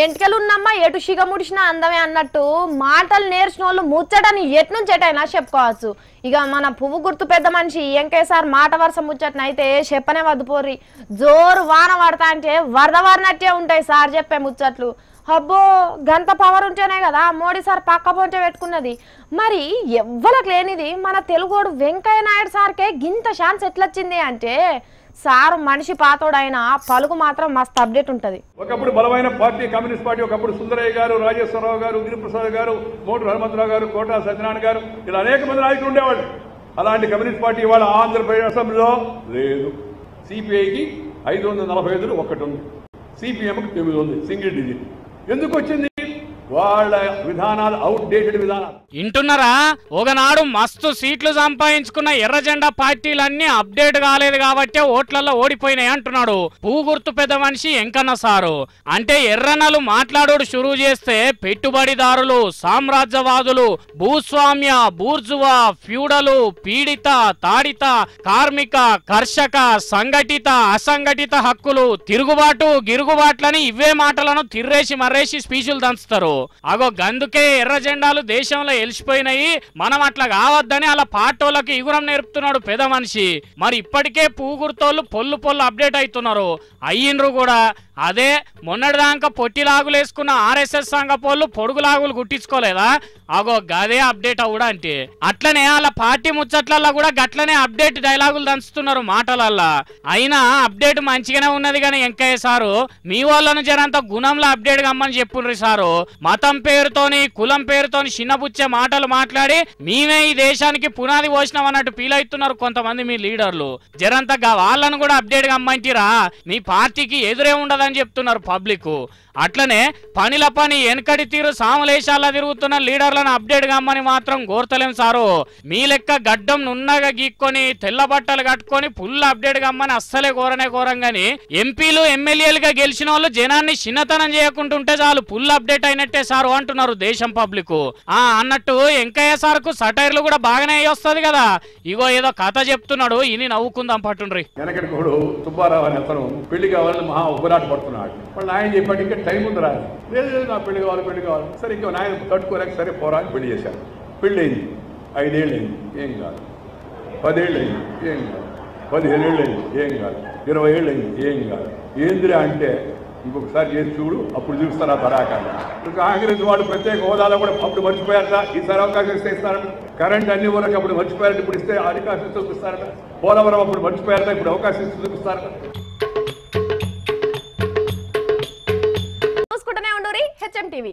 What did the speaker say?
ఎంటికలున్నమ్మ ఎటు సిగ ముడిసిన అందమే అన్నట్టు మాటలు నేర్చిన వాళ్ళు ముచ్చటని ఎట్నుంచెటైనా చెప్పుకోవచ్చు. ఇక మన పువ్వు గుర్తు పెద్ద మనిషి ఎంకేసారి మాట వరుస ముచ్చటనైతే చెప్పనే వద్దుపోర్రి. జోరు వాన పడతా అంటే వరద వారినట్టే ఉంటాయి సార్ చెప్పే ముచ్చట్లు. అబ్బో గంత పవర్ ఉంటేనే కదా మోడీ సార్ పక్క పొంటే పెట్టుకున్నది. మరి ఎవ్వలకు లేనిది మన తెలుగోడు వెంకయ్య నాయుడు సార్కే గింత ఛాన్స్ ఎట్లొచ్చింది అంటే సార్ మనిషి పాతోడైన పలుకు మాత్రం మస్తు అప్డేట్ ఉంటది. ఒకప్పుడు బలమైన పార్టీ కమ్యూనిస్ట్ పార్టీ, ఒకప్పుడు సుందరయ్య గారు, రాజేశ్వరరావు గారు, గిరిప్రసాద్ గారు, మోటు హనుమంతరావు గారు, కోటా సత్యనారాయణ గారు, ఇలా అనేక మంది నాయకులు ఉండేవాళ్ళు. అలాంటి కమ్యూనిస్ట్ పార్టీ ఇవాళ ఆంధ్రప్రదేశ్ అసెంబ్లీలో లేదు. సిపిఐకి 545 ఒకటి ఉంది, సిపిఎంకి 9 ఉంది, సింగిల్ డిజిట్. ఎందుకు వచ్చింది? వాళ్ళ విధానాలు అవుట్డేటెడ్ విధానాలు. వింటున్నారా? ఒకనాడు మస్తు సీట్లు సంపాదించుకున్న ఎర్ర జెండా పార్టీలన్నీ అప్డేట్ కాలేదు కాబట్టి ఓట్లలో ఓడిపోయినాయి అంటున్నాడు పువ్వు గుర్తు పెద్ద మనిషి వెంకన్న సారు. అంటే ఎర్రనలు మాట్లాడోడు షురూ చేస్తే పెట్టుబడిదారులు, సామ్రాజ్యవాదులు, భూస్వామ్య, బూర్జువా, ఫ్యూడలు, పీడిత, తాడిత, కార్మిక, కర్షక, సంఘటిత, అసంఘటిత హక్కులు, తిరుగుబాటు, గిరుగుబాట్లని ఇవే మాటలను తిర్రేసి మర్రేసి స్పీచులు దంచుతారు. అగో గందుకే ఎర్ర జెండాలు దేశంలో ఎలిసిపోయినాయి. మనం అట్లా కావద్దని అలా పాటోళ్ళకి ఇగురం నేర్పుతున్నాడు పెద్ద మనిషి. మరి ఇప్పటికే పువ్వు గుర్తోళ్ళు పొల్లు అప్డేట్ అవుతున్నారు, అయ్యిండ్రు కూడా. అదే మొన్నటిదాకా పొట్టిలాగులు వేసుకున్న ఆర్ఎస్ఎస్ సంఘ పోళ్ళు పొడుగులాగులు గుట్టించుకోలేదా? అగో గదే అప్డేట్ అవుడా అంటే అట్లనే అలా పార్టీ ముచ్చట్లల్లో కూడా గట్లనే అప్డేట్ డైలాగులు దంచుతున్నారు మాటలల్లా. అయినా అప్డేట్ మంచిగానే ఉన్నది కానీ వెంకయ్య సారు మీ వాళ్ళను జరంత గుణంలో అప్డేట్ కమ్మని చెప్పుండ్రి సారు. మతం పేరుతోని కులం పేరుతోని చిన్నపుచ్చే మాటలు మాట్లాడి మేమే ఈ దేశానికి పునాది పోసినాం అన్నట్టు ఫీల్ అవుతున్నారు కొంతమంది మీ లీడర్లు. జరంతగా వాళ్ళను కూడా అప్డేట్ కమ్మంటిరా, మీ పార్టీకి ఎదురే ఉండదని చెప్తున్నారు పబ్లిక్. అట్లనే పనిల పని వెనకడి తీరు సామలేశాల తిరుగుతున్న లీడర్లను అప్డేట్ కమ్మని మాత్రం కోరతలేం సారు. మీ లెక్క గడ్డం నున్నగా గీక్కొని తెల్ల బట్టలు కట్టుకొని ఫుల్ అప్డేట్ కమ్మని అస్సలే కోరం గాని ఎంపీలు ఎమ్మెల్యేలుగా గెలిచిన వాళ్ళు జనాన్ని చిన్నతనం చేయకుంటుంటే చాలు ఫుల్ అప్డేట్ అయినట్టే సారు అంటున్నారు దేశం పబ్లిక్. అన్నట్టు వెంకయ్య సార్కు సటైర్లు కూడా బాగానే వస్తుంది కదా. ఇగో ఏదో కథ చెప్తున్నాడు, ఇని నవ్వుకుందాం పట్టుండ్రి. వెనకటి సుబ్బారావు అని అతను పెళ్లి కావాలని మహా ఉబరాట పడుతున్నాడు. వాళ్ళు ఆయన చెప్పాడు ఇంకా టైం ఉంది రాదు, లేదు నా పెళ్లి కావాలి. సరే ఇంకా నాయన తట్టుకోలేక సరే పోరా అని పెళ్లి చేశారు. పెళ్ళి అయింది, 5 ఏళ్ళు అయింది, ఏం కాదు. 10 ఏళ్ళు అయింది, ఏం కాదు. 15 ఏళ్ళు అయింది, ఏం కాదు. 20 ఏళ్ళు అయింది, ఏం కాదు. ఏందిరా అంటే ఇంకొకసారి చేసి చూడు, అప్పుడు చూస్తారా తరాకాలు. కాంగ్రెస్ వాళ్ళు ప్రత్యేక హోదాలో కూడా అప్పుడు మర్చిపోయారట, ఈసారి అవకాశం ఇస్తే ఇస్తారట. కరెంట్ అన్ని వరకు అప్పుడు మర్చిపోయారట, ఇప్పుడు ఇస్తే అవకాశం చూపిస్తారట. పోలవరం అప్పుడు మర్చిపోయారట, ఇప్పుడు అవకాశం చూపిస్తారట. చూసుకుంటూనే ఉండు HM TV.